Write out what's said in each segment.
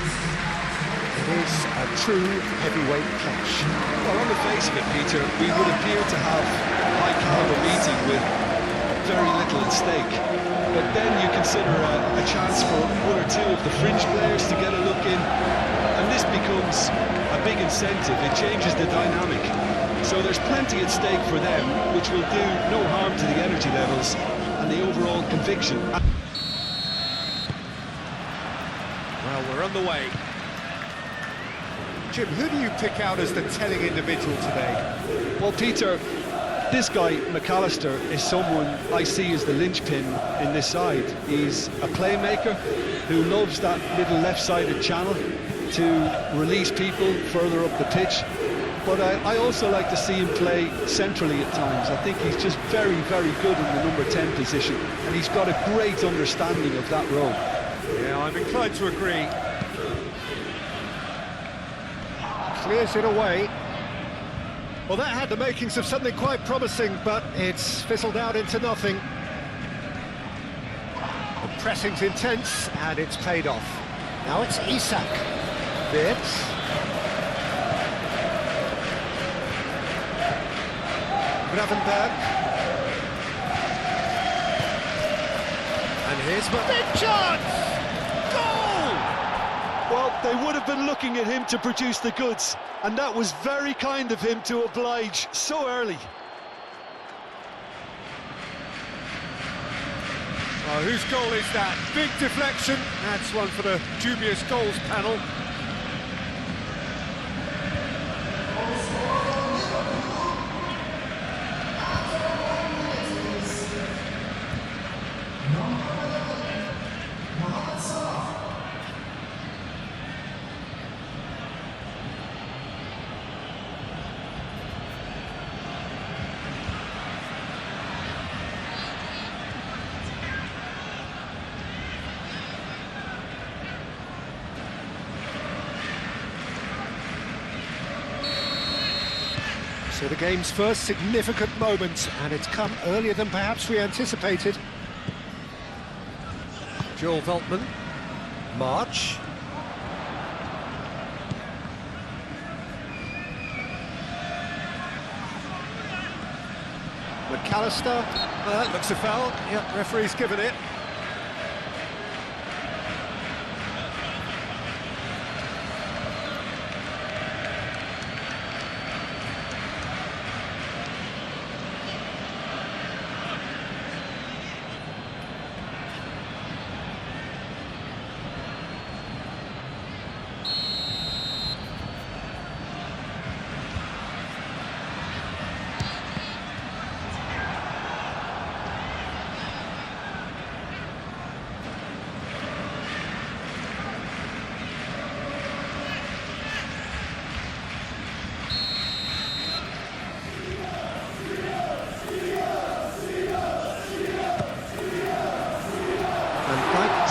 It is a true heavyweight clash. Well, on the face of it, Peter, we would appear to have a high-caliber meeting with very little at stake. But then you consider a chance for one or two of the fringe players to get a look in, and this becomes a big incentive. It changes the dynamic. So there's plenty at stake for them, which will do no harm to the energy levels and the overall conviction. Well, we're on the way. Jim, who do you pick out as the telling individual today? Well, Peter, this guy, McAllister, is someone I see as the linchpin in this side. He's a playmaker who loves that middle left-sided channel to release people further up the pitch. But I also like to see him play centrally at times. I think he's just very, very good in the number 10 position, and he's got a great understanding of that role. Yeah, I'm inclined to agree. Clears it away. Well, that had the makings of something quite promising, but it's fizzled out into nothing. The pressing's intense, and it's paid off. Now it's Isak. Bits. Gravenberg. And here's my big chance! Goal! Well, they would have been looking at him to produce the goods, and that was very kind of him to oblige so early. Oh, whose goal is that? Big deflection. That's one for the dubious goals panel. So the game's first significant moment, and it's come earlier than perhaps we anticipated. Joel Veltman. March. McAllister. That looks a foul. Yep, referee's given it.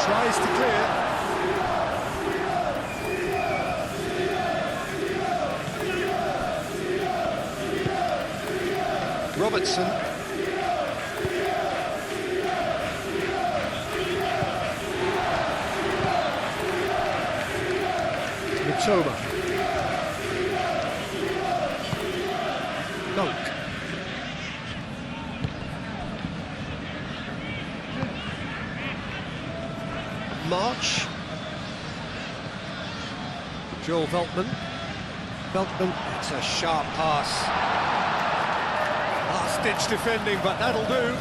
Tries to clear. Robertson. Mitoma. Dunk. March. Joel Veltman. Veltman, it's a sharp pass. Last-ditch defending, but that'll do.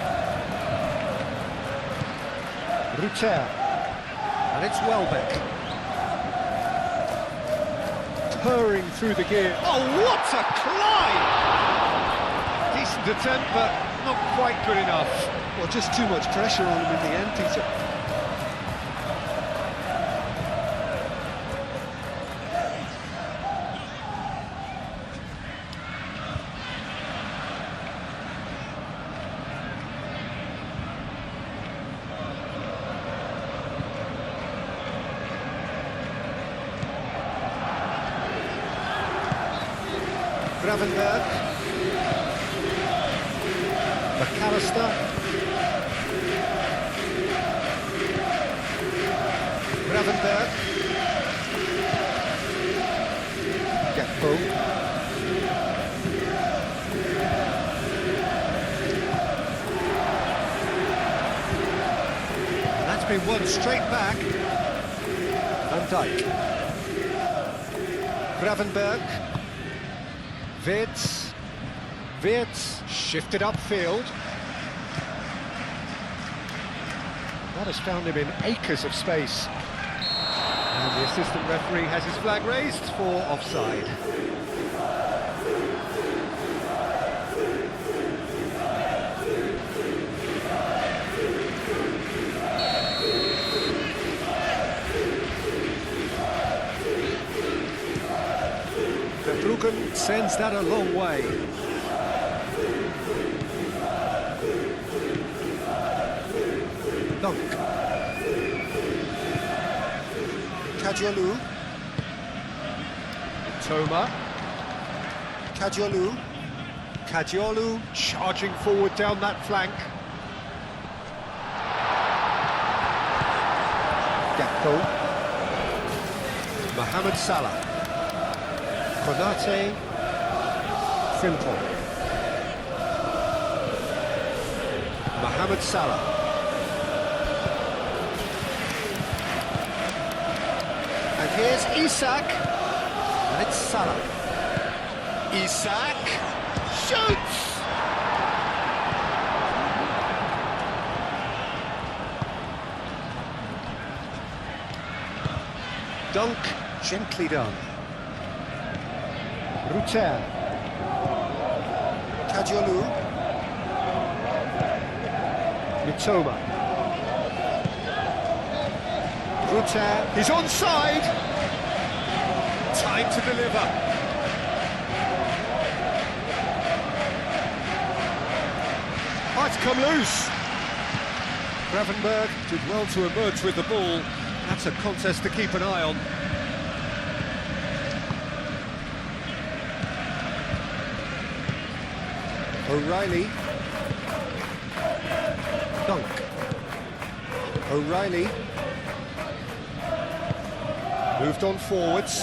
Ruter. And it's Welbeck. Purring through the gear. Oh, what a climb! Decent attempt, but not quite good enough. Well, just too much pressure on him in the end, Peter. Gravenberg. McAllister. Gravenberg. And straight back. Van Dijk. Gravenberg. Wirtz. Wirtz shifted upfield. That has found him in acres of space. And the assistant referee has his flag raised for offside. Verbruggen sends that a long way. Dunk. Kadiolu. Toma. Kadiolu. Kadiolu charging forward down that flank. Gakpo. Mohamed Salah. Konate. Simple. Mohamed Salah. And here's Isak. And it's Salah. Isak shoots! Dunk, gently done. Ruter. Kadiolu. Mitoma. Ruter, he's onside! Time to deliver. Oh, it's come loose. Gravenberg did well to emerge with the ball. That's a contest to keep an eye on. O'Reilly. Dunk. O'Reilly. Moved on forwards.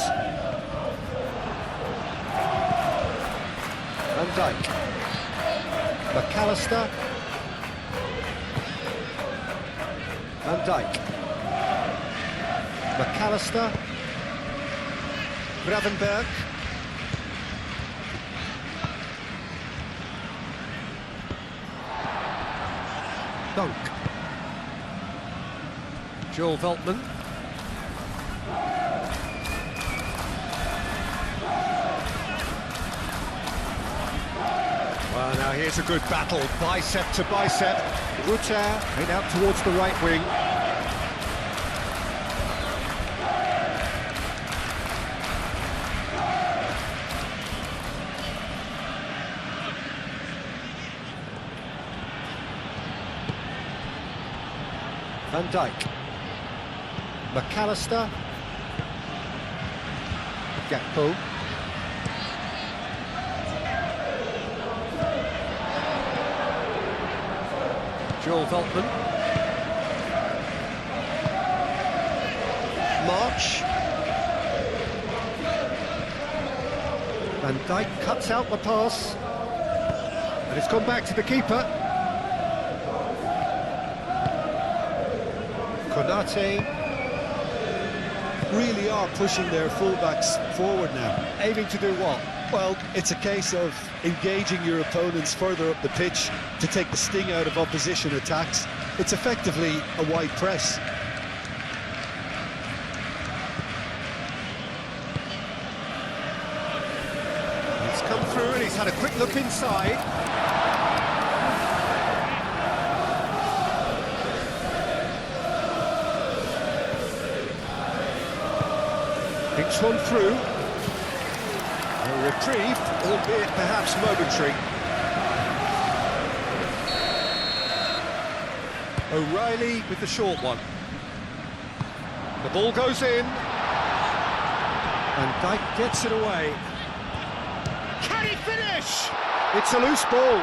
Van Dijk. McAllister. Van Dijk. McAllister. Gravenberg. Dunk. Joel Veltman. Well, now here's a good battle, bicep to bicep. Ruter in out towards the right wing. Van Dijk. McAllister. Gakpo. Joel Veltman. March. Van Dijk cuts out the pass. And it's gone back to the keeper. Konate. Really are pushing their fullbacks forward now. Aiming to do what? Well, it's a case of engaging your opponents further up the pitch to take the sting out of opposition attacks. It's effectively a wide press. He's come through and he's had a quick look inside. It's one through. A reprieve, albeit perhaps momentary. O'Reilly with the short one. The ball goes in. And Dijk gets it away. Can he finish? It's a loose ball.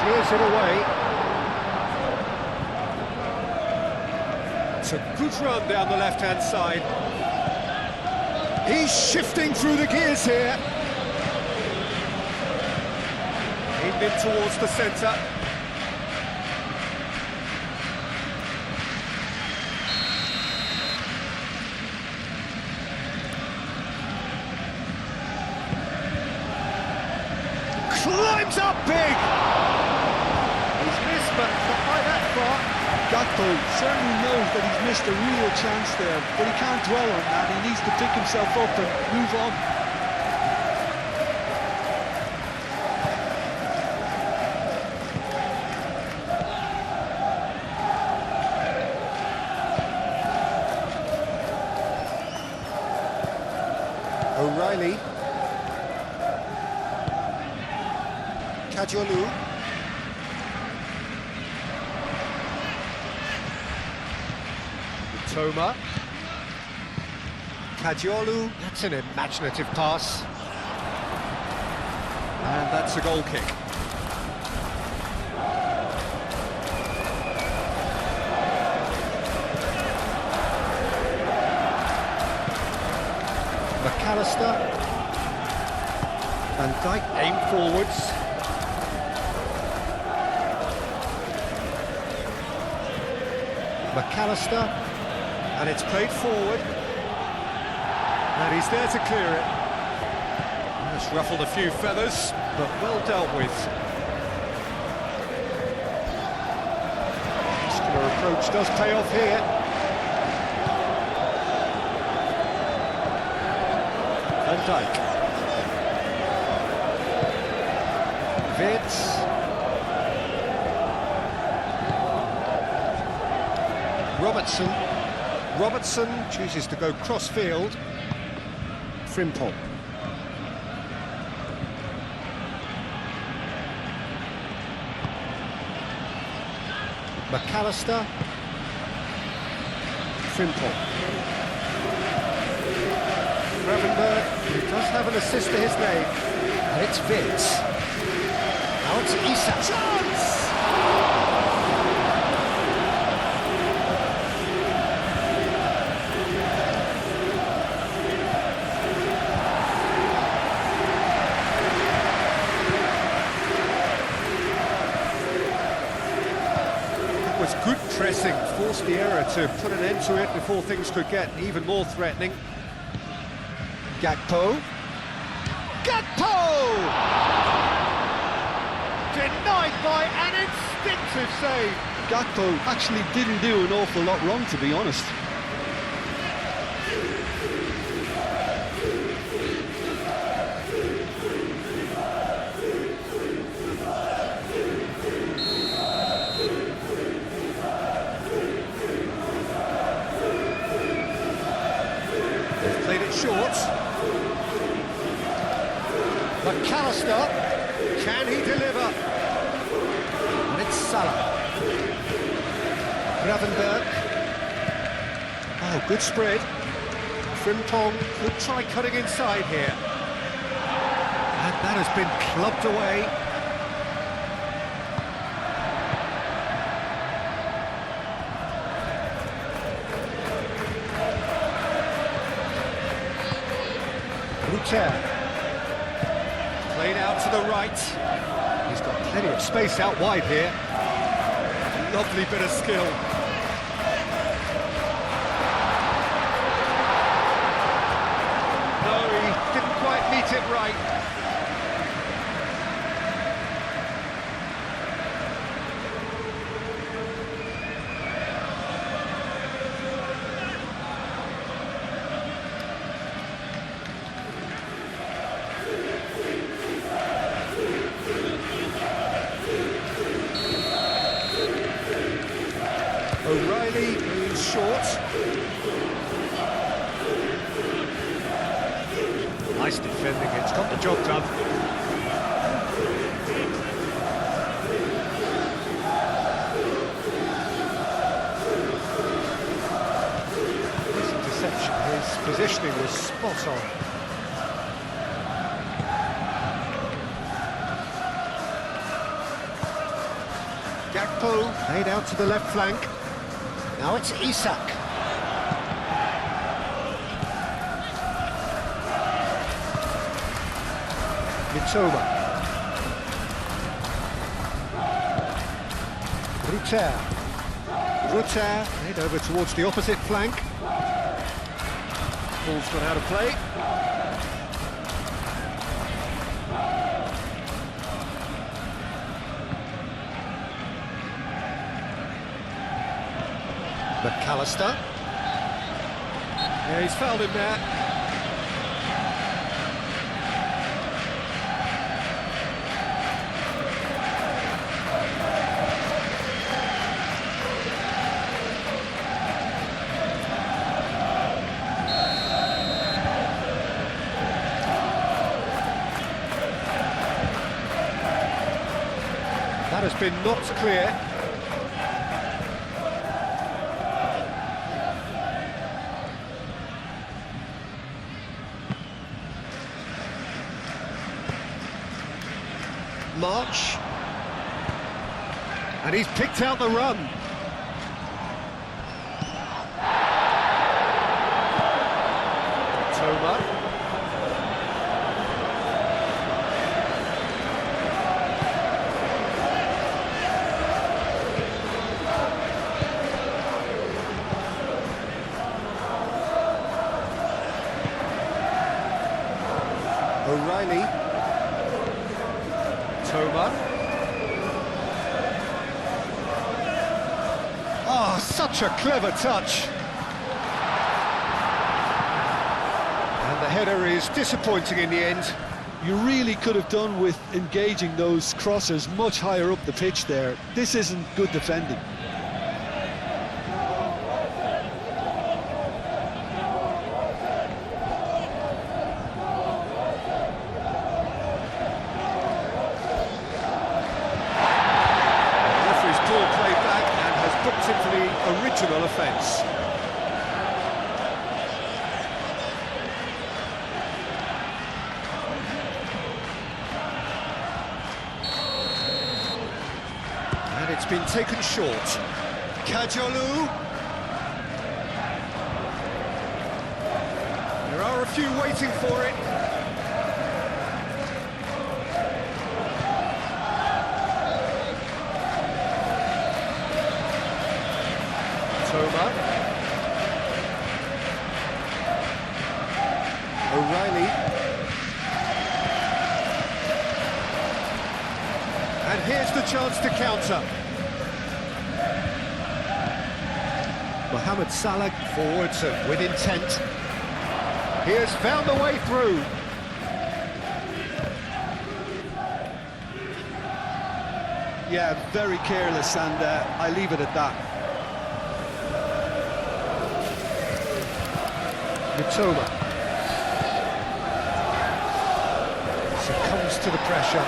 Clears it away. It's a good run down the left-hand side. He's shifting through the gears here. Aimed in towards the centre. Climbs up big! He's missed, but not by that far. Gakpo certainly knows that he's missed a real chance there, but he can't dwell on that. He needs to pick himself up and move on. O'Reilly. Kajolu. Toma. Kajolu. That's an imaginative pass. And that's a goal kick. McAllister. Van Dijk aim forwards. McAllister, and it's played forward, and he's there to clear it. That's ruffled a few feathers, but well dealt with. Muscular approach does pay off here. Van Dijk. Vitz. Robertson chooses to go cross-field. Frimpong. McAllister. Frimpong. Gravenberg, who does have an assist to his name, and it's Vitz. Now it's Isak. Chance! Was good pressing, forced the error to put an end to it before things could get even more threatening. Gakpo. Gakpo! Denied by an instinctive save. Gakpo actually didn't do an awful lot wrong, to be honest. Played it short. McAllister, can he deliver? And it's Salah. Gravenberg. Oh, good spread. Frimpong could try cutting inside here. And that has been clubbed away. Played out to the right. He's got plenty of space out wide here. Lovely bit of skill. No, he didn't quite meet it right. O'Reilly moves short. Nice defending, it's got the job done. His interception, his positioning was spot on. Gakpo laid out to the left flank. Now it's Isak. Mitoma. Rutter, head over towards the opposite flank. Ball's gone out of play. McAllister. Yeah, he's fouled him there. That has been knocked clear. March, and he's picked out the run. Toma. O'Reilly. Toma. Oh, such a clever touch. And the header is disappointing in the end. You really could have done with engaging those crossers much higher up the pitch there. This isn't good defending. Booked him for the original offence. And it's been taken short. Kajolu. There are a few waiting for it. O'Reilly. And here's the chance to counter. Mohamed Salah forwards with intent. He has found the way through. Yeah, very careless, and I leave it at that. Mitoma succumbs to the pressure.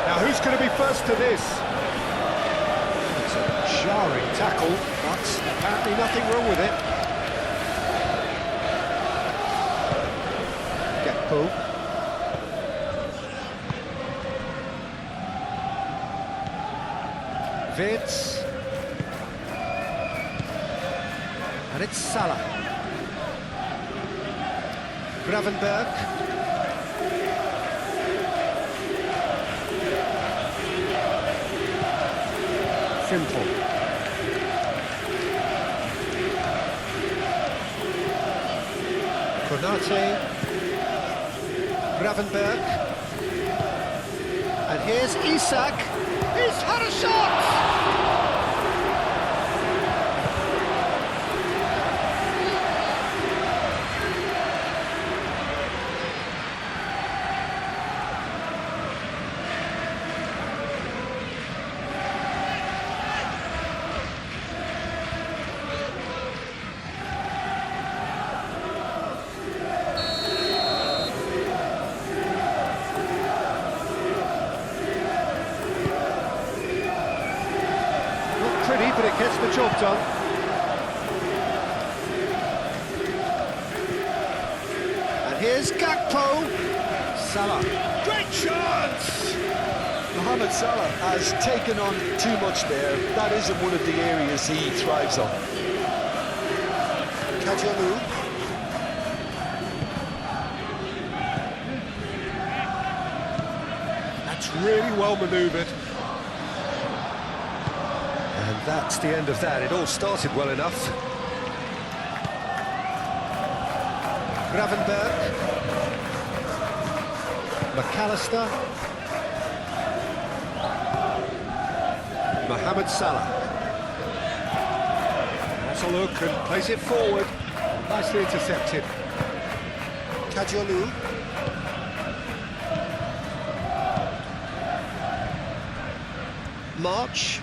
Now who's going to be first to this? It's a jarring tackle, but apparently nothing wrong with it. Gakpo. Wirtz. And it's Salah. Gravenberg. Simple. Konate. Gravenberg. And here's Isak. He's had a shot! But it gets the job done. And here's Gakpo. Salah. Great chance! Mohamed Salah has taken on too much there. That isn't one of the areas he thrives on. Kajolu. really well manoeuvred. And that's the end of that. It all started well enough. Gravenberg. McAllister. Mohamed Salah. That's a look and plays it forward. Nicely intercepted. Kajolu. March.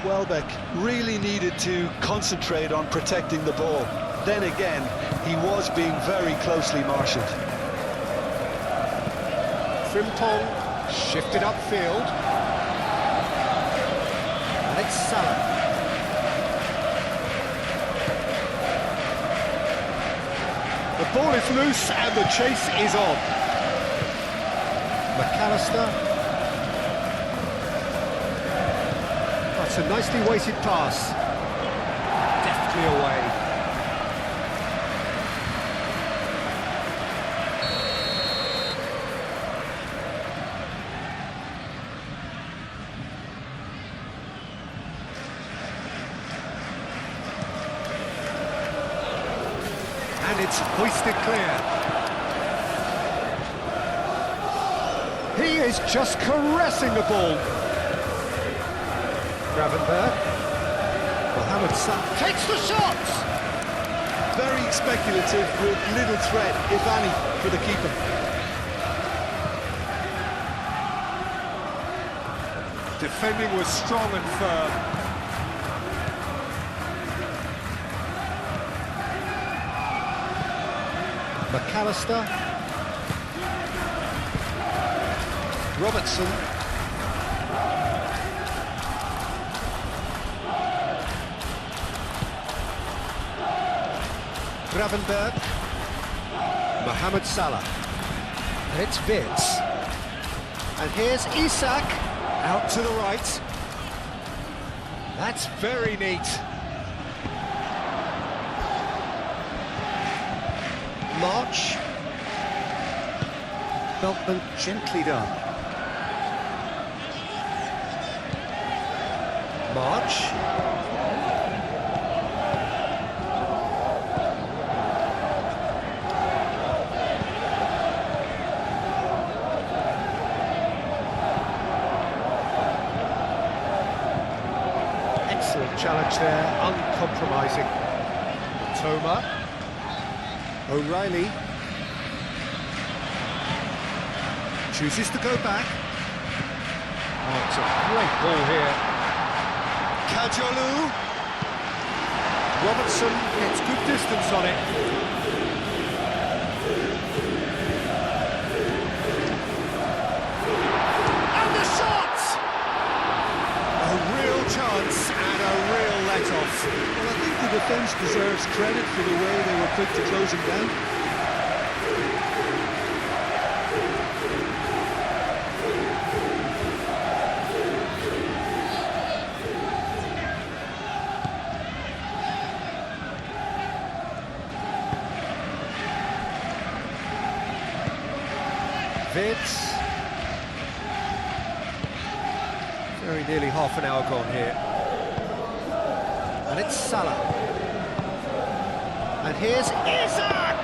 Welbeck really needed to concentrate on protecting the ball. Then again, he was being very closely marshalled. Frimpong shifted upfield. And it's Salah. The ball is loose and the chase is on. McAllister. That's a nicely weighted pass. Deftly away. And it's hoisted clear. He is just caressing the ball. Gravenberg. Mohamed Salah takes the shot! Very speculative with little threat, if any, for the keeper. Defending was strong and firm. McAllister. Robertson. Gravenberg. Mohamed Salah. And it's Vitz. And here's Isak. Out to the right. That's very neat. March. Beltman gently done. March. Excellent challenge there, uncompromising. Toma. O'Reilly chooses to go back. Oh, it's a great ball here. Kajolu. Robertson gets good distance on it. And the shot! A real chance and a real let-off. Well, I think the defence deserves credit for the way they were quick to close him down. Vitz. Very nearly half an hour gone here. And it's Salah. And here's Isak!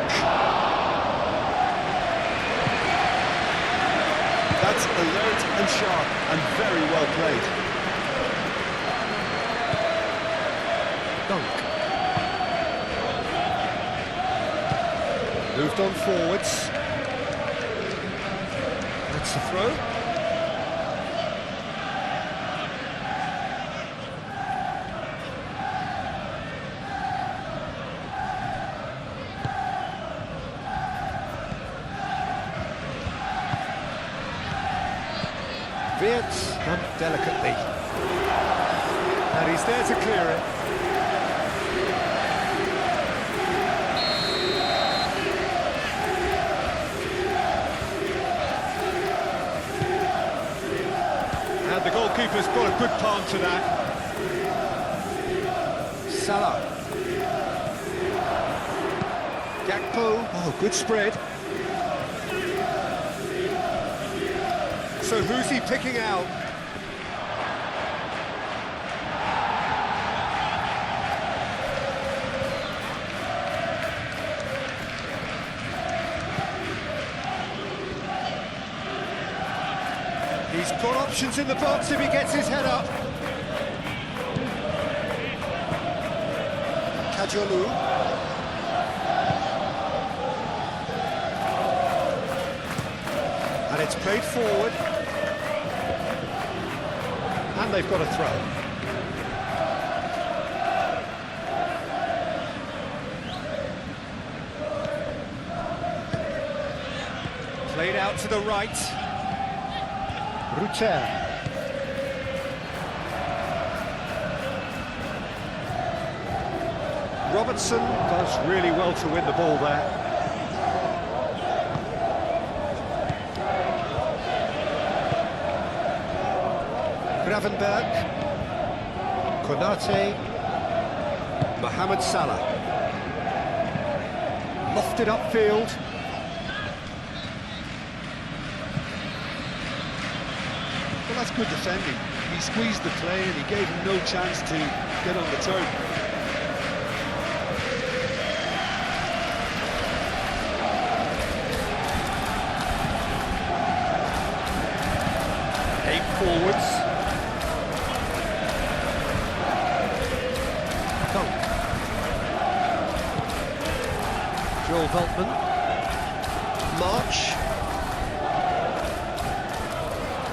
That's alert and sharp and very well played. Dunk. Moved on forwards. That's the throw. Vitz done delicately. And he's there to clear it. And the goalkeeper's got a good palm to that. Salah. tempo. Oh, good spread. So who's he picking out? He's got options in the box if he gets his head up. Kajolu. And it's played forward. And they've got a throw. Played out to the right. Ruter. Robertson does really well to win the ball there. Gravenberg. Konate. Mohamed Salah. Lofted upfield. Well, that's good defending. He squeezed the play and he gave him no chance to get on the turn. Forwards. Dunk. Joel Veltman. March.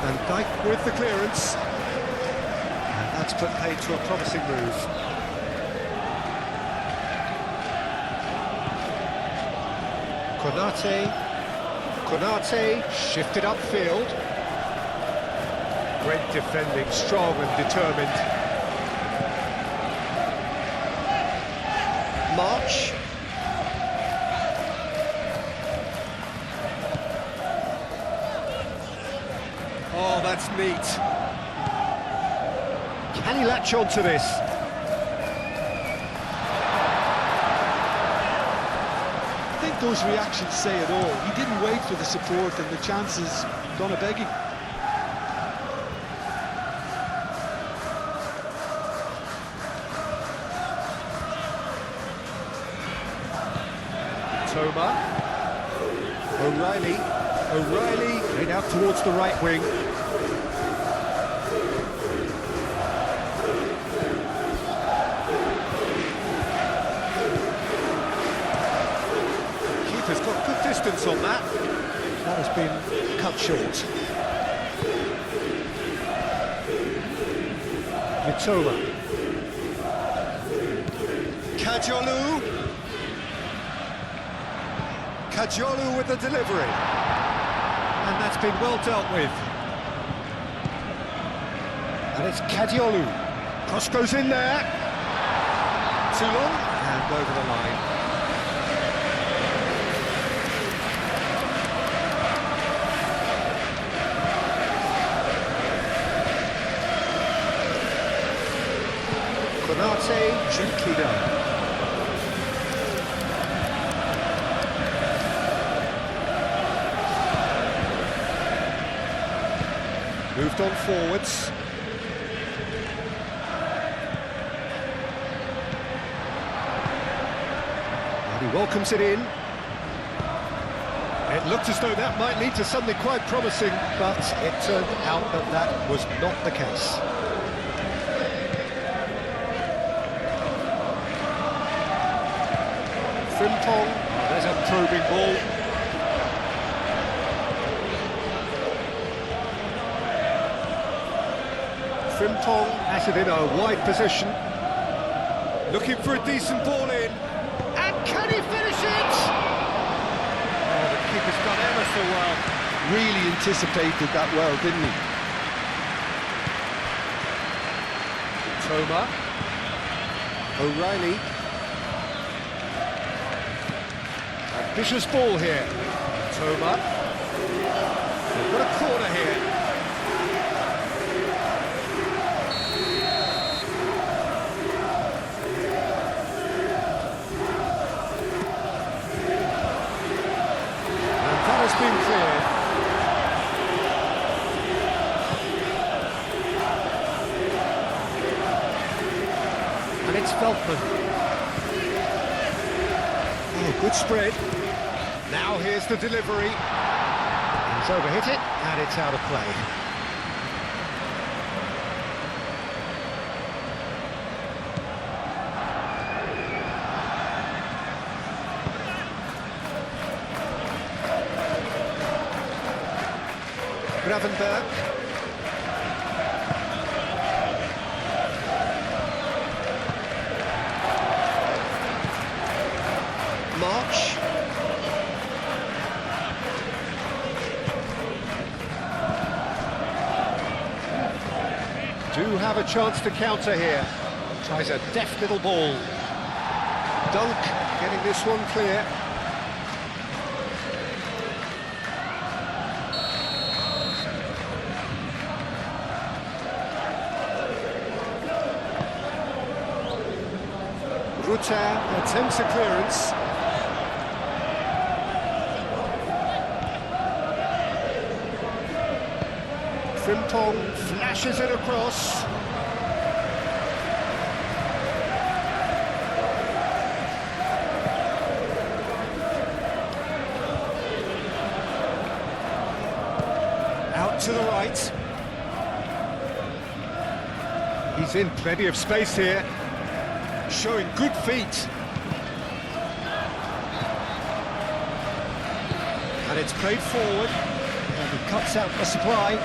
And Dyke with the clearance. And that's put paid to a promising move. Konate shifted upfield. Great defending, strong and determined. March. Oh, that's neat. Can he latch on to this? I think those reactions say it all. He didn't wait for the support and the chances gone a-begging. Toma. O'Reilly played out towards the right wing. Keeper's got good distance on that. That has been cut short. Mitoma. Kajolu. Kajolu with the delivery. And that's been well dealt with. And it's Kajolu. Cross goes in there. Too long. And over the line. Konate, gently done. Moved on forwards. And he welcomes it in. It looked as though that might lead to something quite promising, but it turned out that that was not the case. Frimpong, there's a probing ball. Frimpong has it in a wide position. Looking for a decent ball in. And can he finish it? Oh, the keeper's done ever so well. Really anticipated that well, didn't he? Toma. O'Reilly. Ambitious ball here. Toma. They've got a corner here. It's Veltman. Oh, good spread. Now here's the delivery. He's overhit it, and it's out of play. Gravenberg. March. Do have a chance to counter here. Tries a deft little ball. Dunk getting this one clear. Rutter attempts a clearance. Frimpong flashes it across. Out to the right. He's in plenty of space here. Showing good feet. And it's played forward. And he cuts out the supply.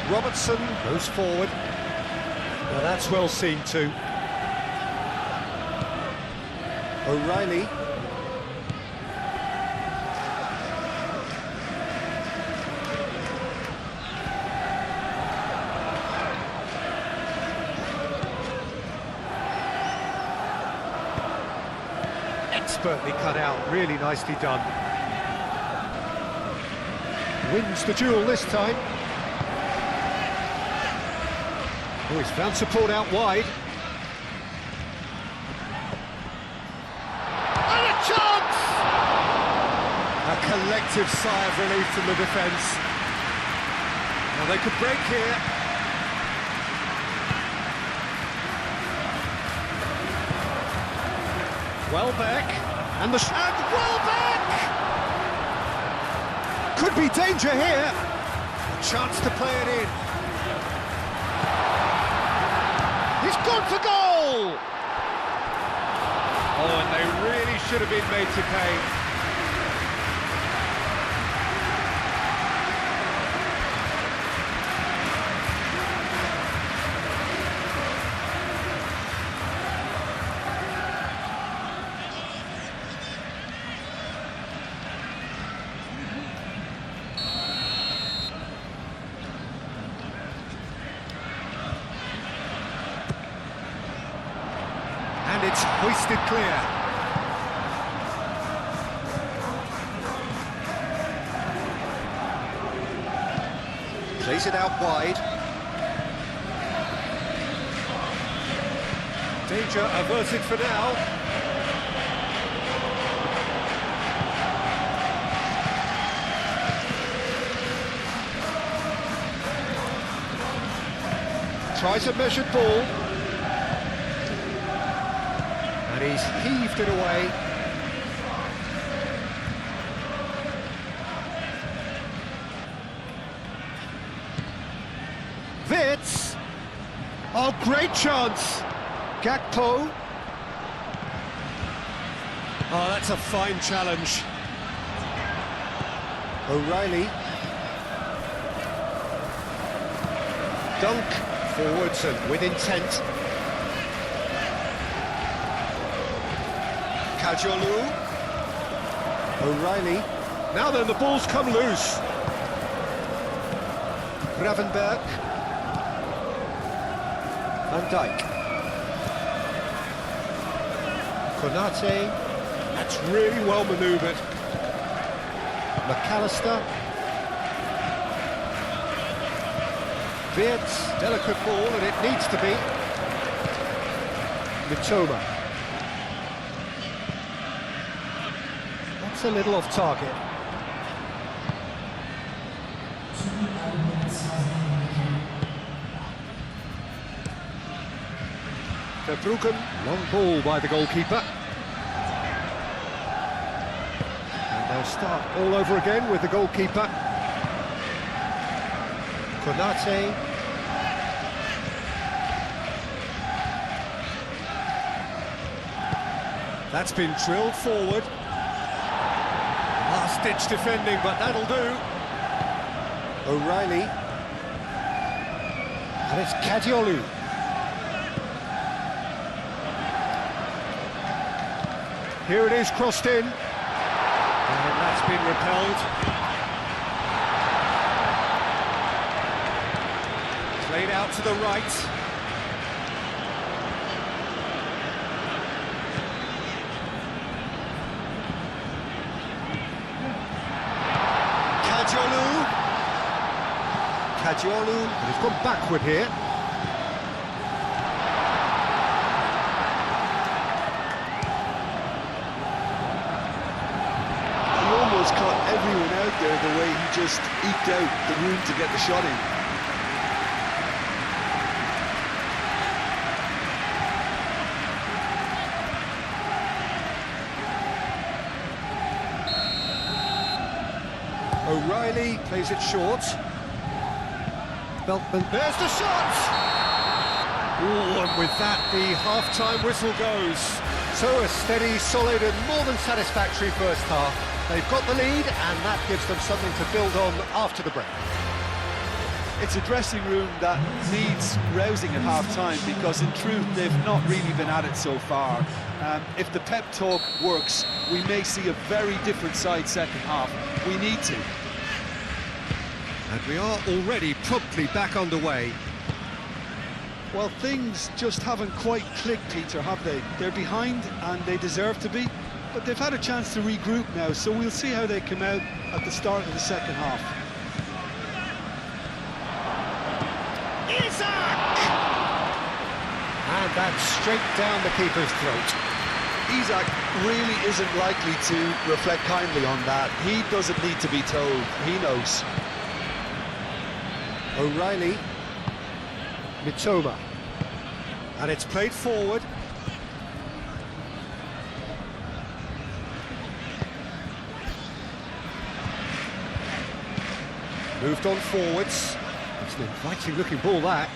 Robertson goes forward. Well, that's well seen too. O'Reilly. Expertly cut out, really nicely done. Wins the duel this time. Oh, he's found support out wide. And a chance! A collective sigh of relief from the defence. Now they could break here. Welbeck. And Welbeck! Could be danger here. A chance to play it in. He's gone for goal! Oh, and they really should have been made to pay. And it's hoisted clear. Plays it out wide. Danger averted for now. Tries a measured ball. And he's heaved it away. Wits! Oh, great chance! Gakpo. Oh, that's a fine challenge. O'Reilly. Dunk forwards and with intent. Kajolu. O'Reilly. Now then, the ball's come loose. Gravenberg. Van Dijk. Konate. That's really well manoeuvred. McAllister. Wirtz, delicate ball, and it needs to be. Mitoma. That's a little off target. Verbruggen, long ball by the goalkeeper. And they'll start all over again with the goalkeeper. Konate. That's been drilled forward. Last-ditch defending, but that'll do. O'Reilly. And it's Kadiolu. Here it is, crossed in. And that's been repelled. Played out to the right. Kadiolu, and he's gone backward here. He almost caught everyone out there the way he just eked out the room to get the shot in. O'Reilly plays it short. Beltman, there's the shot! Oh, and with that, the half-time whistle goes. So a steady, solid and more than satisfactory first half. They've got the lead, and that gives them something to build on after the break. It's a dressing room that needs rousing at half-time because, in truth, they've not really been at it so far. If the pep talk works, we may see a very different side second half. We need to. And we are already promptly back underway. Well, things just haven't quite clicked, Peter, have they? They're behind, and they deserve to be. But they've had a chance to regroup now, so we'll see how they come out at the start of the second half. Isak! And that's straight down the keeper's throat. Isak really isn't likely to reflect kindly on that. He doesn't need to be told. He knows. O'Reilly. Mitoma. And it's played forward. Moved on forwards. It's an inviting looking ball, that.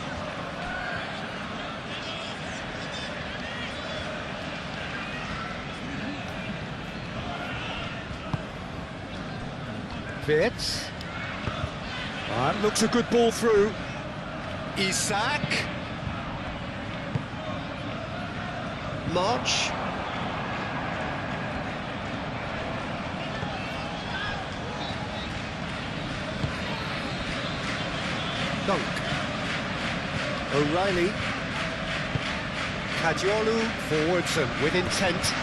Wirtz. That looks a good ball through. Isak. March. Dunk. O'Reilly. Kadiolu forwards and with intent.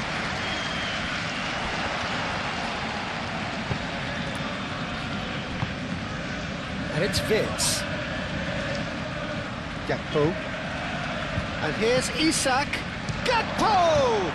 And it's Wirtz. Gakpo. And here's Isak. Gakpo!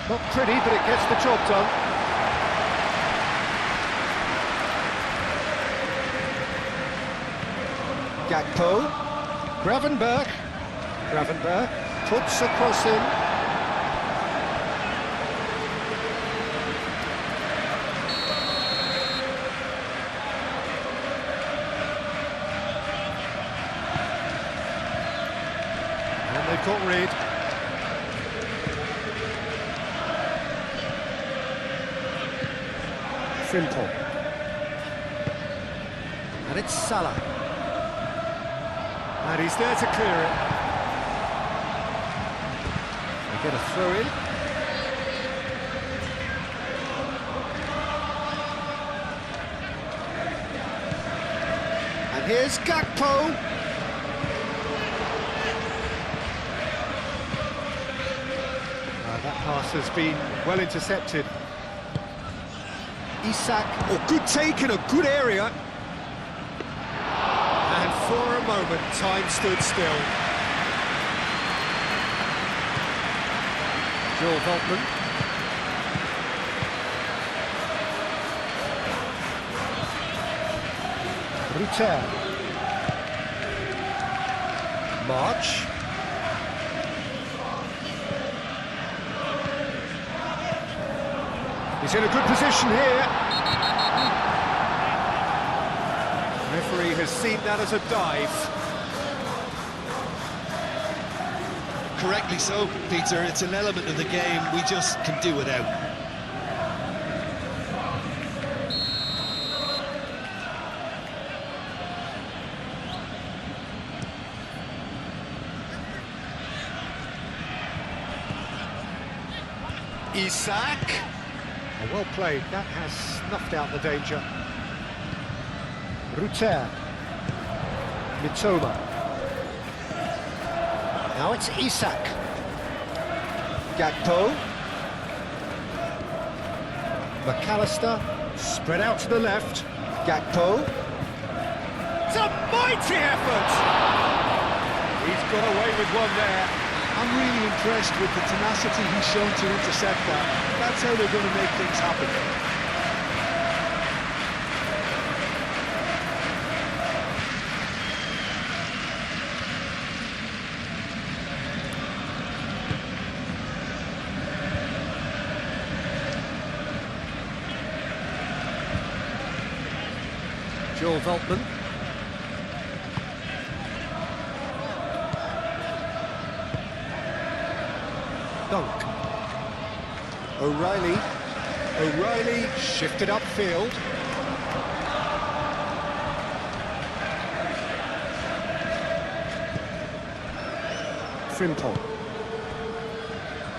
Not pretty, but it gets the job done. Gakpo. Gravenberch. Gravenberch puts a cross in. And they've got rid. Simple. And it's Salah. And he's there to clear it. Get a throw in. And here's Gakpo. That pass has been well intercepted. Isak, good take in a good area. And for a moment, time stood still. Joel Veltman. Rutter. March. He's in a good position here. Referee has seen that as a dive. Correctly so, Peter. It's an element of the game we just can do without. Isak. Well played, that has snuffed out the danger. Rutter. Mitoma. Now it's Isak. Gakpo. McAllister. Spread out to the left. Gakpo. It's a mighty effort! He's got away with one there. I'm really impressed with the tenacity he's shown to intercept that. That's how they're going to make things happen. Joel Veltman. Dunk. O'Reilly shifted upfield. Frimpong.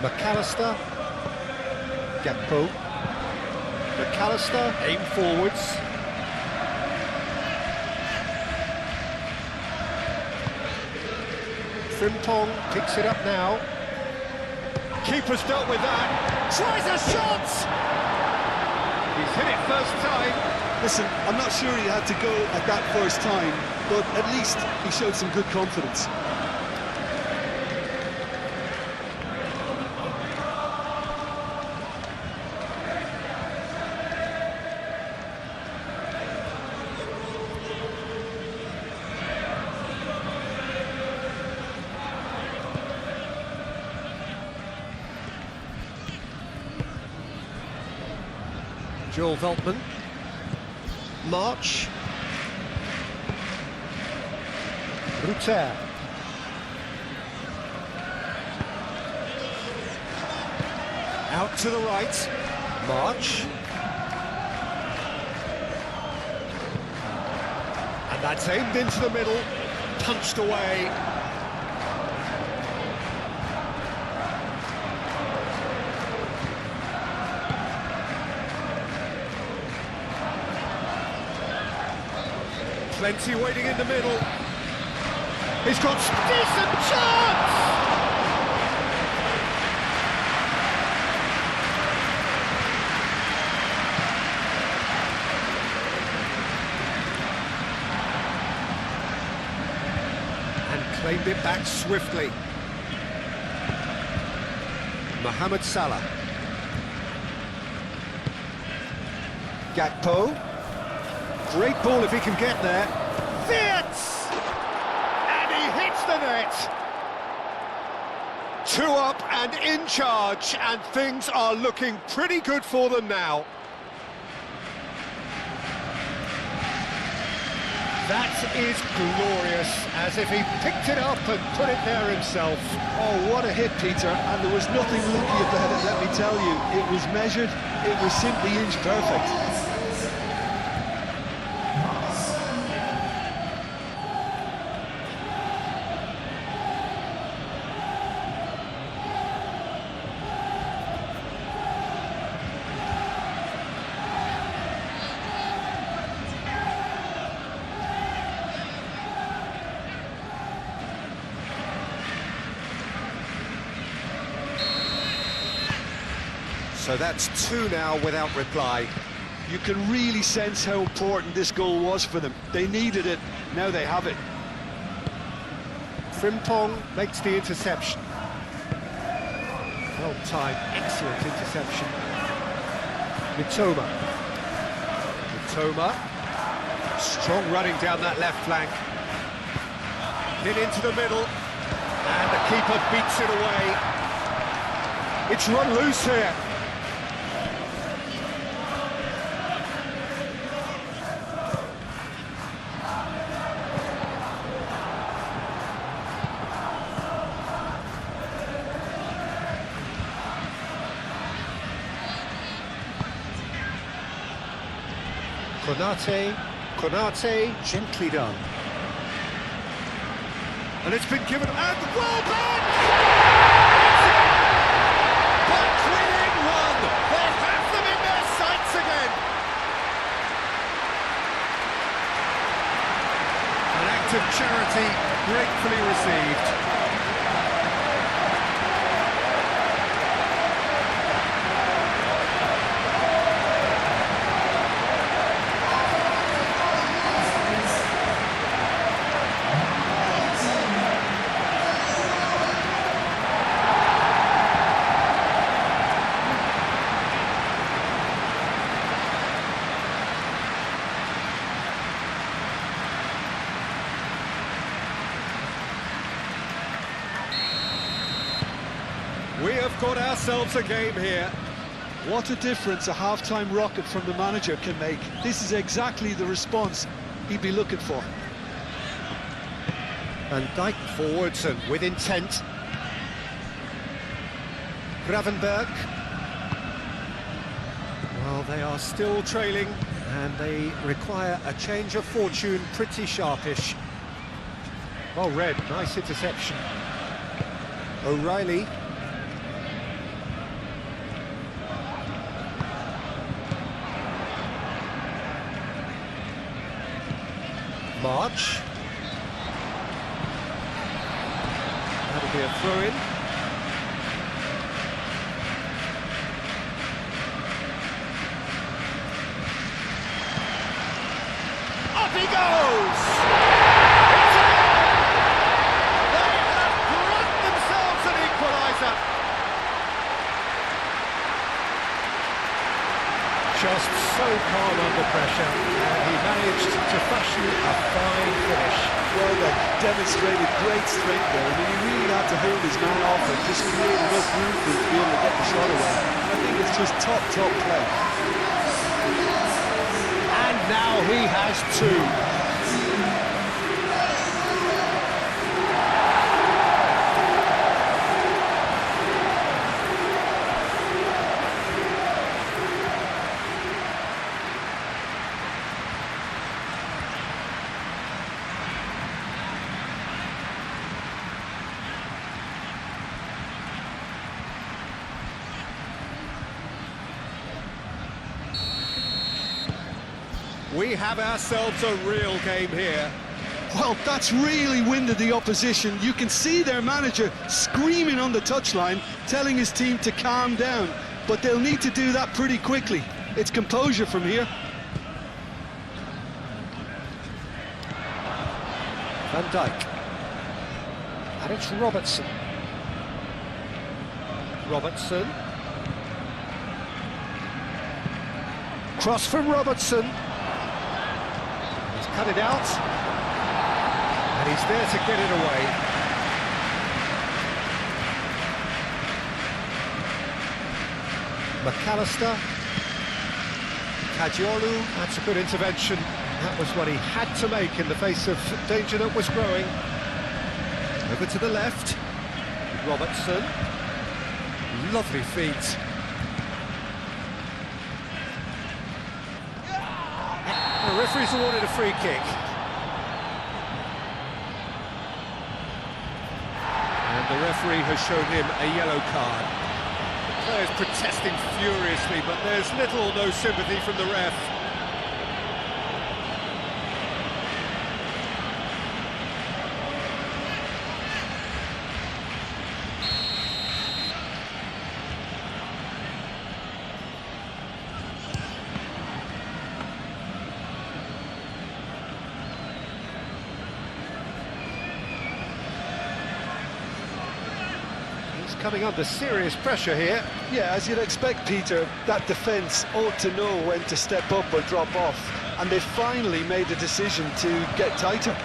McAllister. Gakpo. McAllister, aim forwards. Frimpong picks it up now. Keeper's dealt with that. Tries a shot! He's hit it first time. Listen, I'm not sure he had to go at that first time, but at least he showed some good confidence. Joel Veltman. March. Rutter. Out to the right. March. And that's aimed into the middle. Punched away. Plenty waiting in the middle. He's got decent chance! And claimed it back swiftly. Mohamed Salah. Gakpo. Great ball if he can get there. Fits! And he hits the net! 2 up and in charge, and things are looking pretty good for them now. That is glorious, as if he picked it up and put it there himself. Oh, what a hit, Peter, and there was nothing lucky about it, let me tell you. It was measured, it was simply inch perfect. So that's 2 now without reply. You can really sense how important this goal was for them. They needed it, now they have it. Frimpong makes the interception. Well timed, excellent interception. Mitoma. Strong running down that left flank. Hit into the middle, and the keeper beats it away. It's run loose here. Konate, gently done. And it's been given, and well back! Back within one! They have them in their sights again! An act of charity gratefully received. We have got ourselves a game here. What a difference a half-time rocket from the manager can make. This is exactly the response he'd be looking for. Van Dijk forwards and with intent. Gravenberg. Well, they are still trailing and they require a change of fortune, pretty sharpish. Well read, nice interception. O'Reilly. March. That'll be a throw-in. Up he goes! It's a goal! They have grabbed themselves an equaliser. Just so calm under pressure, and he managed to fashion a fine finish. Well, they demonstrated great strength there. I mean, he really had to hold his man off and just create enough room for him to be able to get the shot away. I think it's just top play. And now he has 2. We have ourselves a real game here. Well, that's really winded the opposition. You can see their manager screaming on the touchline, telling his team to calm down. But they'll need to do that pretty quickly. It's composure from here. Van Dijk. And it's Robertson. Cross from Robertson. He's cut it out. And he's there to get it away. McAllister. Kajiolu, that's a good intervention. That was what he had to make in the face of danger that was growing. Over to the left. Robertson. Lovely feet. The referee's awarded a free kick. And the referee has shown him a yellow card. The player's protesting furiously, but there's little or no sympathy from the ref. coming under serious pressure here. Yeah, as you'd expect, Peter, that defence ought to know when to step up or drop off, and they finally made the decision to get tighter.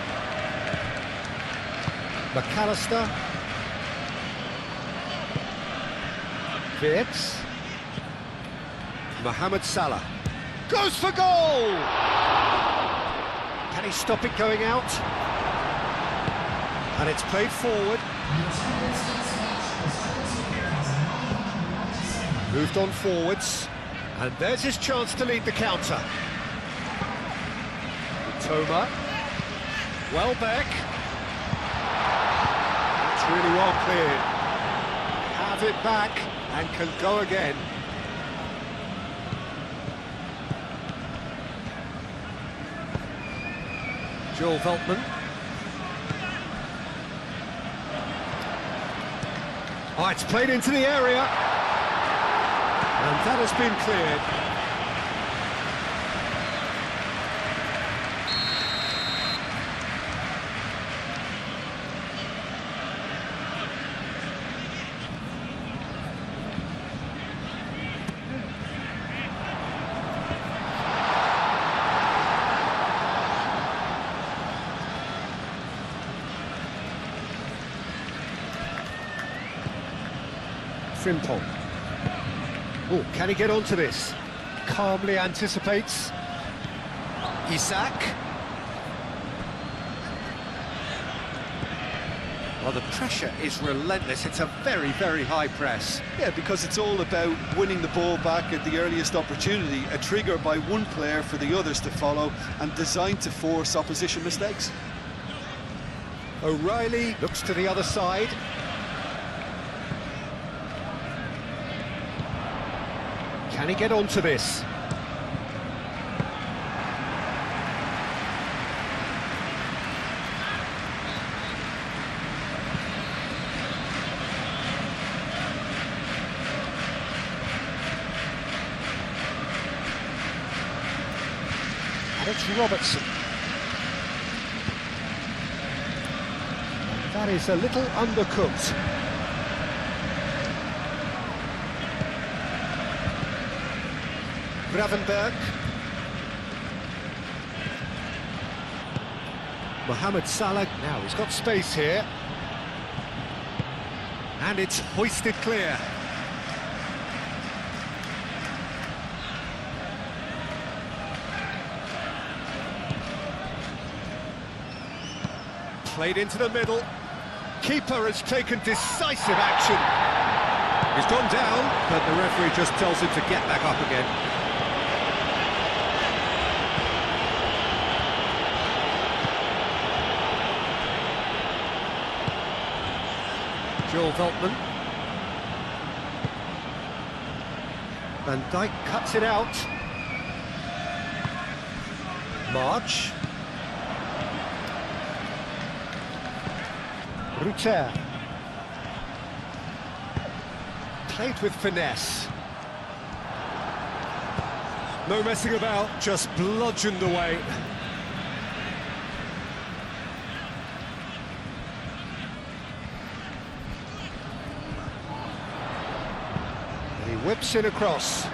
McAllister. Wirtz. Mohamed Salah. Goes for goal! Can he stop it going out? And it's played forward. Moved on forwards. And there's his chance to lead the counter. Toma. Welbeck. That's really well cleared. Have it back and can go again. Joel Veltman. Oh, it's played into the area. And that has been cleared. Frimpong. Oh, can he get onto this? Calmly anticipates. Isak. Well, the pressure is relentless. It's a very, very high press. Yeah, because it's all about winning the ball back at the earliest opportunity, a trigger by one player for the others to follow, and designed to force opposition mistakes. O'Reilly looks to the other side. Can he get onto this? And it's Robertson. That is a little undercooked. Gravenberg. Mohamed Salah. Now he's got space here. And it's hoisted clear. Played into the middle. Keeper has taken decisive action. He's gone down, but the referee just tells him to get back up again. Joel Veltman. Van Dijk cuts it out. March. Ruter. Played with finesse. No messing about, just bludgeoned away. And he whips it across.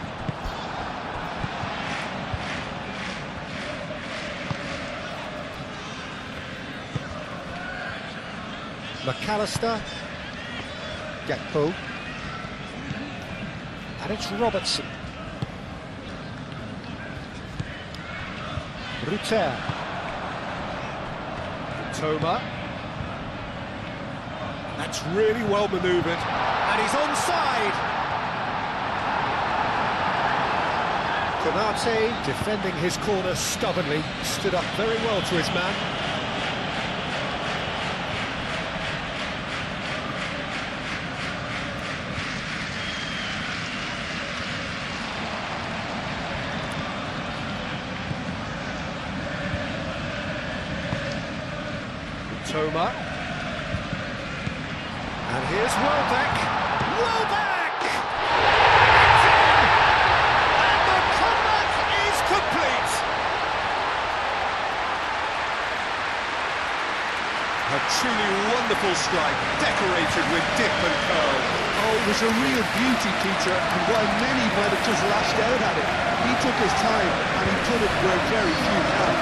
McAllister. Gakpo. And it's Robertson. Ruter. Toma. That's really well manoeuvred. And he's onside. Konate defending his corner stubbornly. Stood up very well to his man. Toma. And here's Welbeck. Welbeck! It's in! And the comeback is complete! A truly wonderful strike, decorated with dip and curl. it was a real beauty, Peter, and while many might have just lashed out at it, he took his time and he put it where very few can.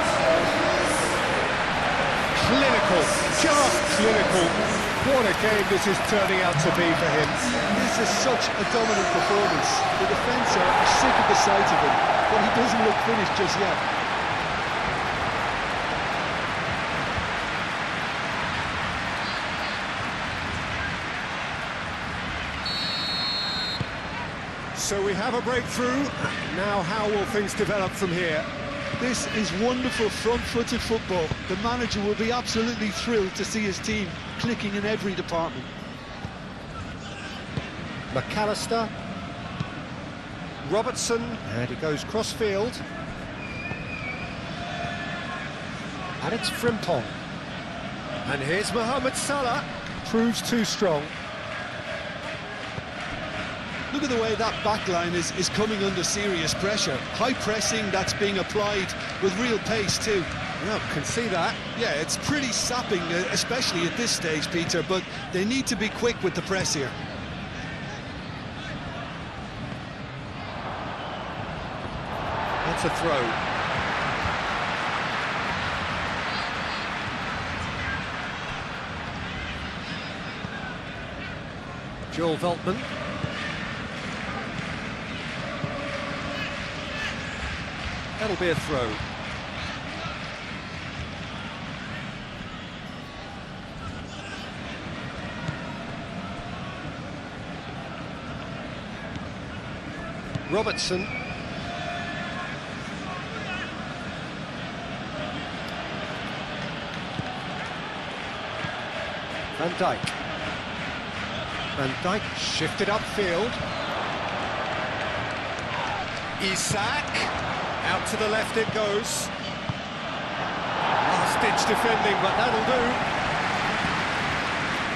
Clinical, just clinical. What a game this is turning out to be for him. This is such a dominant performance. The defence are sick of the sight of him, but he doesn't look finished just yet. So we have a breakthrough. Now how will things develop from here? This is wonderful front-footed football. The manager will be absolutely thrilled to see his team clicking in every department. McAllister. Robertson. And he goes cross-field. And it's Frimpong. And here's Mohamed Salah. Proves too strong. Look at the way that back line is coming under serious pressure. High pressing that's being applied with real pace too. Yeah, can see that. Yeah, it's pretty sapping, especially at this stage, Peter, but they need to be quick with the press here. That's a throw. Joel Veltman. That'll be a throw. Robertson. Van Dijk. Van Dijk shifted upfield. Isak. Out to the left it goes. Last-ditch defending, but that'll do.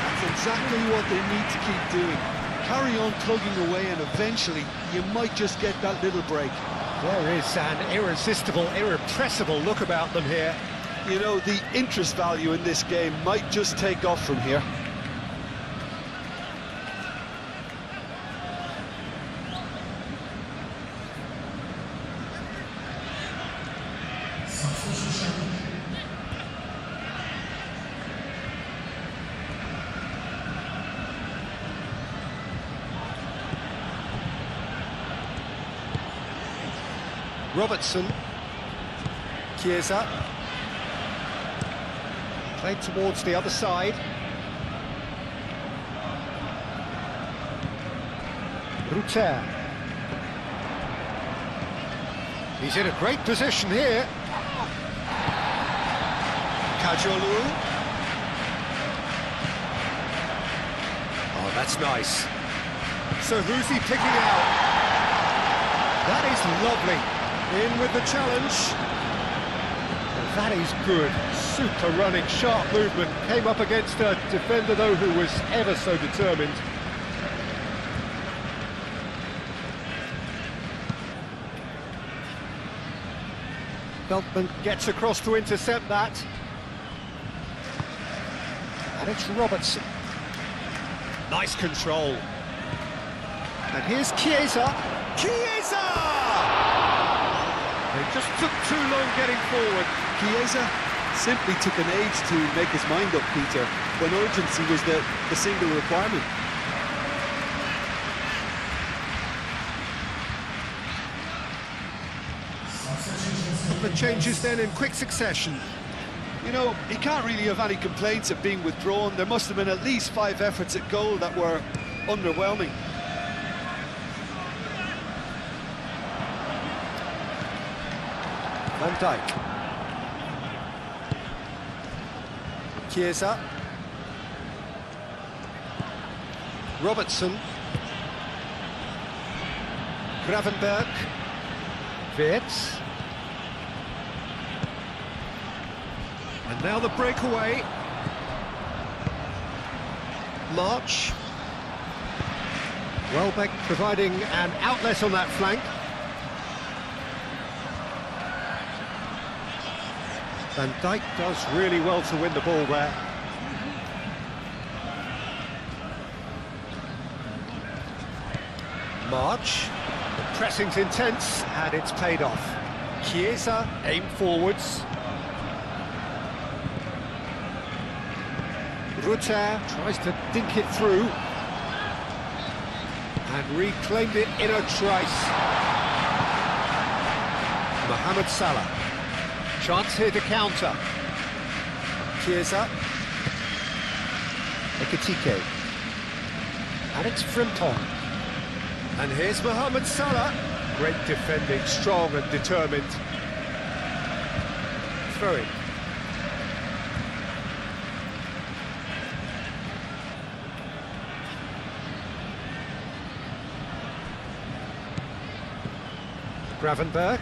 That's exactly what they need to keep doing. Carry on plugging away and eventually you might just get that little break. There is an irresistible, irrepressible look about them here. You know, the interest value in this game might just take off from here. Robertson. Chiesa. Played towards the other side. Ruter. He's in a great position here. Kajolu. Oh, that's nice. So who's he picking out? That is lovely. In with the challenge. And that is good. Super running, sharp movement. Came up against a defender, though, who was ever so determined. Veltman gets across to intercept that. And it's Robertson. Nice control. And here's Chiesa. Chiesa! It just took too long getting forward. Chiesa simply took an age to make his mind up, Peter, when urgency was the single requirement. The changes then in quick succession. You know, he can't really have any complaints of being withdrawn. There must have been at least 5 efforts at goal that were underwhelming. Van Dijk. Chiesa. Robertson. Gravenberg. Wirtz. And now the breakaway. March. Welbeck providing an outlet on that flank. Van Dijk does really well to win the ball there. March. The pressing's intense, and it's paid off. Chiesa, aim forwards. Rutter tries to dink it through. And reclaimed it in a trice. Mohamed Salah. Chance here to counter. Chiesa. Ekitike. And it's Frimpong. And here's Mohamed Salah. Great defending, strong and determined. Throw-in. Gravenberg.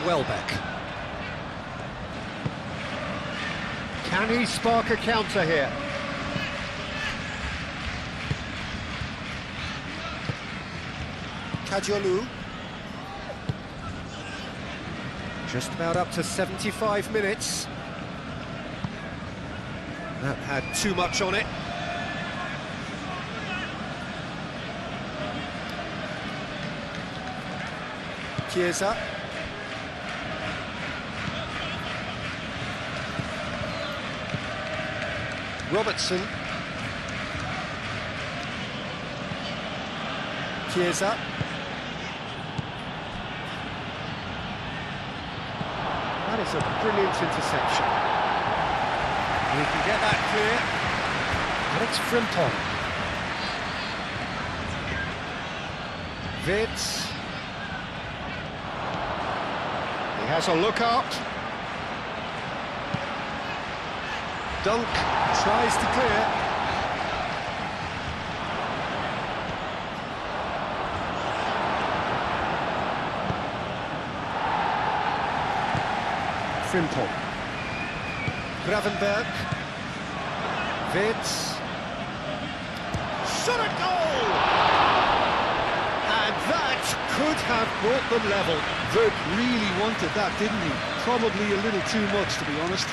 Welbeck. Can he spark a counter here? Kajolu. Just about up to 75 minutes. That had too much on it. Chiesa. Robertson. Chiesa. That is a brilliant interception. We can get that clear. And it's Frimpong. Vitz. He has a look out. Dunk tries to clear. Frimpong. Gravenberg. Vitz. Shot a goal! And that could have brought them level. Vert really wanted that, didn't he? Probably a little too much, to be honest.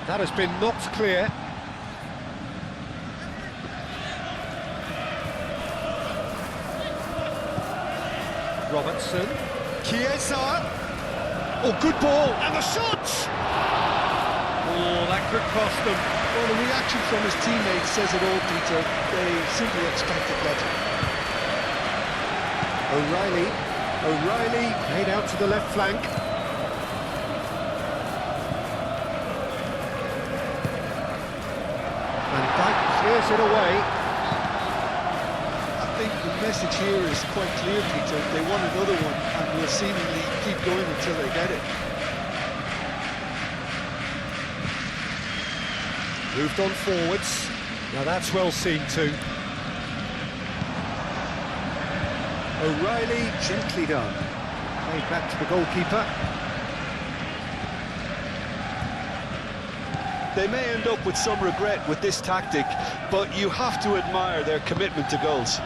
That has been knocked clear. Robertson. Chiesa. Oh, good ball. And the shot! Oh, that could cost them. Well, the reaction from his teammates says it all, Peter. They simply expected better. O'Reilly made out to the left flank. Clears it away. I think the message here is quite clear, Peter. They want another one and will seemingly keep going until they get it. Moved on forwards. Now that's well seen too. O'Reilly gently done. Played back to the goalkeeper. They may end up with some regret with this tactic, but you have to admire their commitment to goals.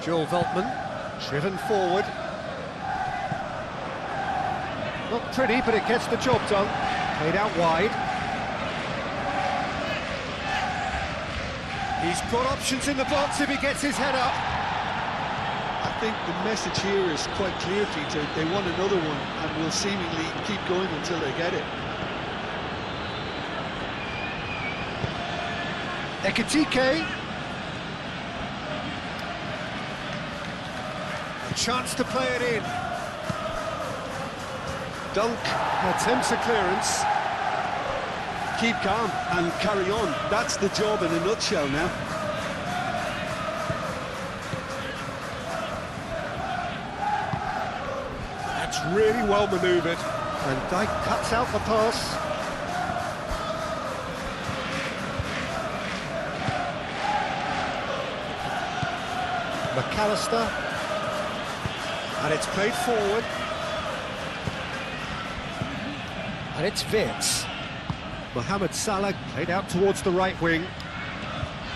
Joel Veltman, driven forward. Not pretty, but it gets the job done. Played out wide. He's got options in the box if he gets his head up. I think the message here is quite clear, Peter. They want another one and will seemingly keep going until they get it. Ekitike. A chance to play it in. Dunk attempts a clearance. Keep calm and carry on. That's the job in a nutshell now. That's really well manoeuvred. And Dijk cuts out the pass. McAllister. And it's played forward. And it's Vince. Mohamed Salah played out towards the right wing.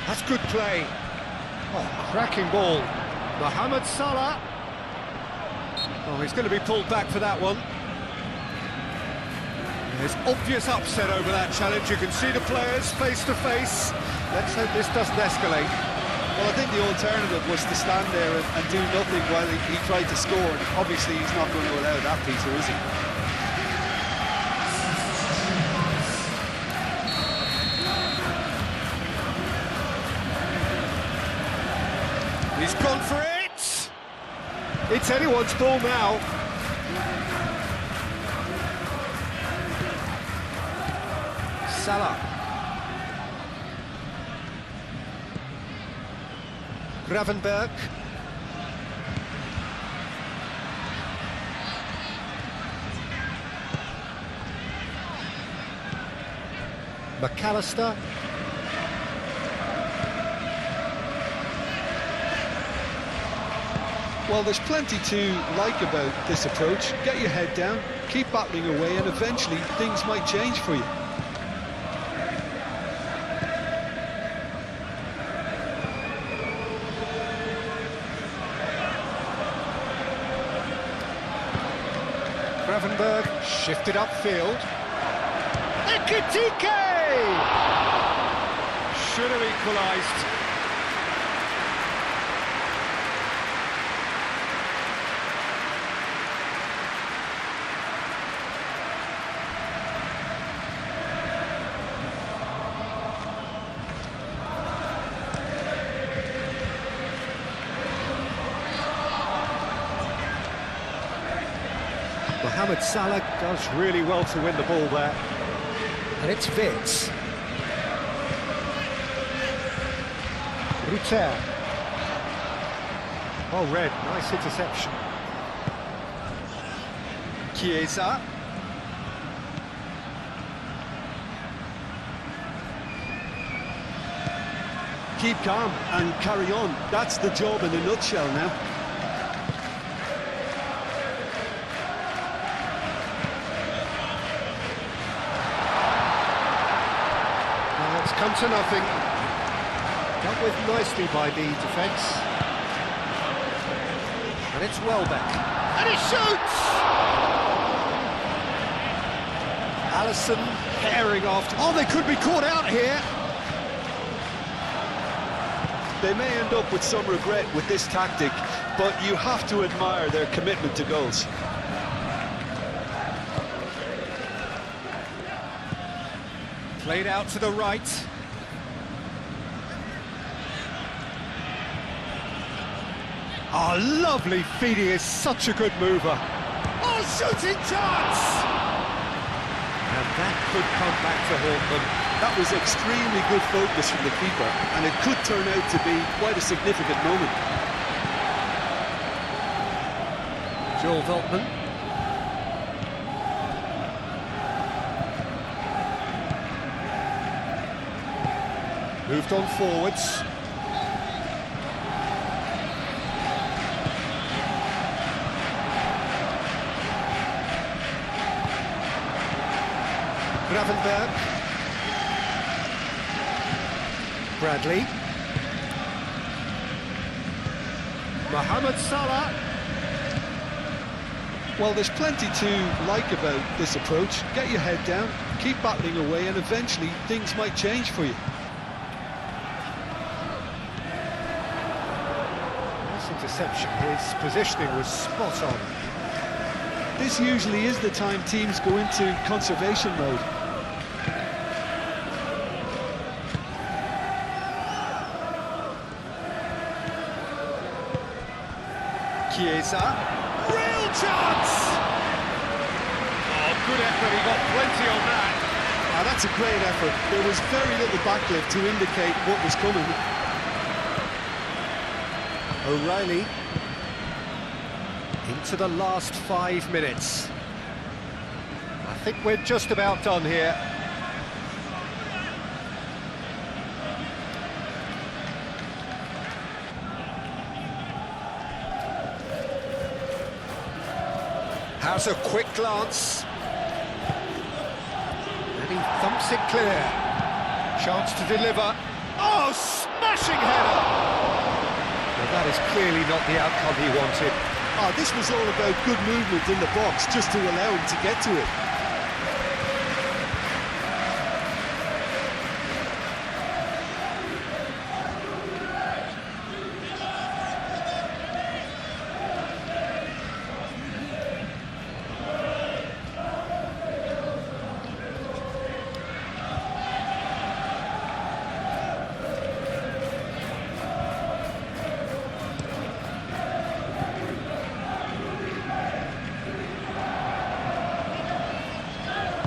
That's good play. Oh, cracking ball. Mohamed Salah. Oh, he's going to be pulled back for that one. There's obvious upset over that challenge. You can see the players face to face. Let's hope this doesn't escalate. Well, I think the alternative was to stand there and do nothing while he tried to score. And obviously, he's not going to allow that, Peter, is he? He's gone for it! It's anyone's ball now. Salah. Gravenberg. McAllister. Well, there's plenty to like about this approach. Get your head down, keep battling away, and eventually things might change for you. Gravenberg shifted upfield. Ekitike! Should have equalised. Mohamed Salah does really well to win the ball there. And it's Vince. Ruter. Oh, red, nice interception. Chiesa. Keep calm and carry on. That's the job in a nutshell now. It's come to nothing. Dealt with nicely by the defence. And it's Welbeck. And he shoots! Alisson herring after. Oh, they could be caught out here. They may end up with some regret with this tactic, but you have to admire their commitment to goals. Played out to the right. Oh, lovely feed. He is such a good mover. Oh, shooting chance! And that could come back to haunt them. That was extremely good focus from the keeper, and it could turn out to be quite a significant moment. Joel Veltman. Moved on forwards. Gravenberg. Bradley. Mohamed Salah. Well, there's plenty to like about this approach. Get your head down, keep battling away, and eventually things might change for you. Nice interception. His positioning was spot on. This usually is the time teams go into conservation mode. Chiesa. Real chance! Oh, good effort. He got plenty on that. Ah, that's a great effort. There was very little backlift to indicate what was coming. O'Reilly. Into the last 5 minutes. I think we're just about done here. Has a quick glance. And he thumps it clear. Chance to deliver. Oh, smashing header! Well, that is clearly not the outcome he wanted. Oh, this was all about good movement in the box, just to allow him to get to it.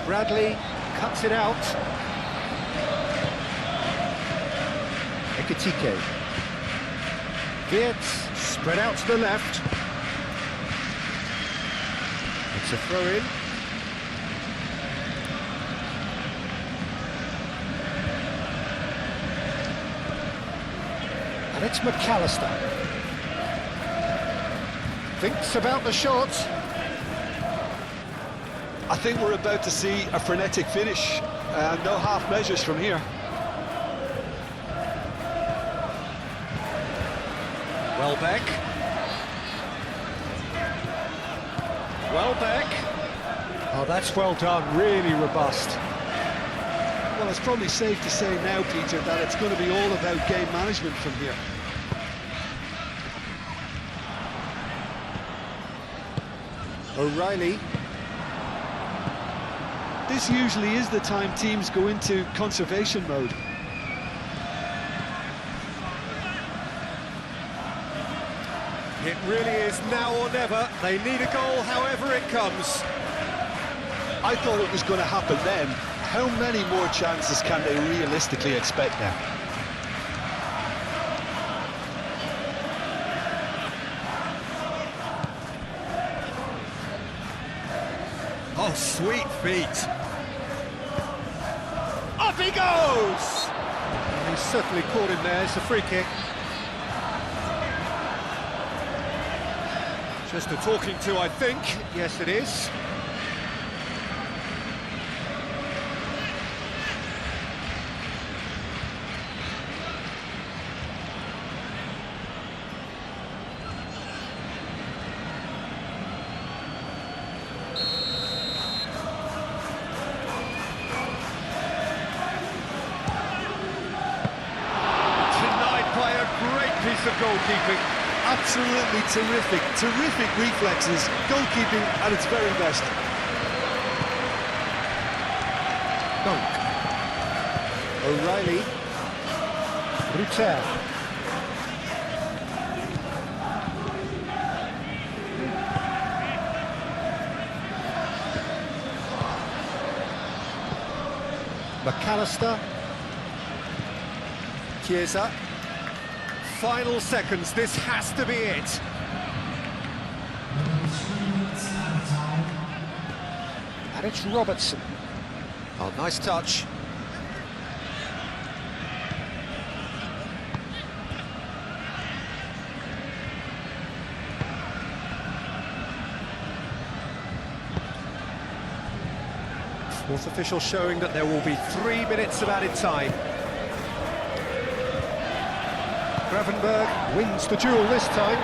Bradley cuts it out. Ekitike. Geertz spread out to the left. It's a throw-in. And it's McAllister. Thinks about the shot. I think we're about to see a frenetic finish, no half measures from here. Welbeck. Oh, that's well done, really robust. Well, it's probably safe to say now, Peter, that it's going to be all about game management from here. O'Reilly. This usually is the time teams go into conservation mode. It really is now or never. They need a goal however it comes. I thought it was going to happen then. How many more chances can they realistically expect now? Oh, sweet feet. Up he goes! He's certainly caught him there. It's a free kick. Just a talking to, I think. Yes, it is. Piece of goalkeeping. Absolutely terrific reflexes, goalkeeping at its very best. Dunk. O'Reilly. Rutter. McAllister. Chiesa. Final seconds, this has to be it. And it's Robertson. Oh, nice touch. Fourth official showing that there will be 3 minutes of added time. Gravenberg wins the duel this time.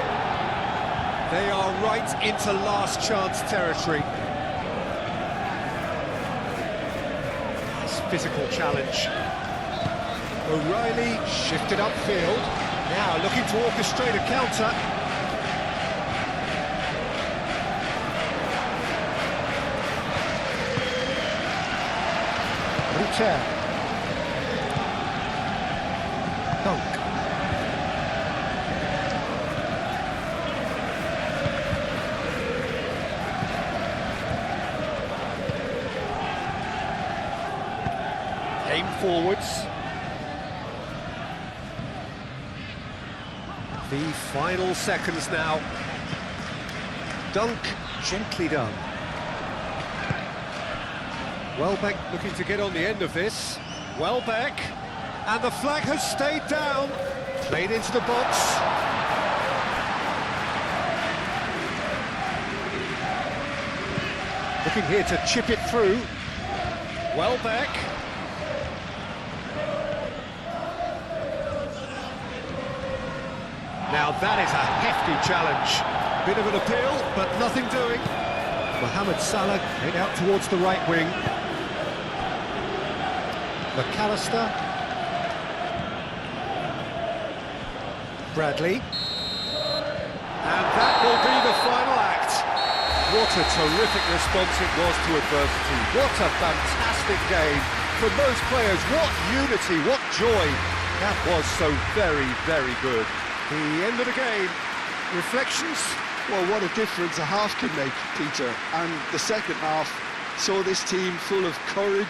They are right into last chance territory. Nice physical challenge. O'Reilly shifted upfield. Now looking to orchestrate a counter. Rutter. Dunk. Came forwards. The final seconds now. dunk, gently done. Welbeck looking to get on the end of this. Welbeck, and the flag has stayed down. Played into the box. Looking here to chip it through. Welbeck. Now that is a hefty challenge. Bit of an appeal, but nothing doing. Mohamed Salah head out towards the right wing. McAllister. Bradley. And that will be the final act. What a terrific response it was to adversity. What a fantastic game. For most players, what unity, what joy. That was so very, very good. The end of the game. Reflections? Well, what a difference a half can make, Peter. And the second half saw this team full of courage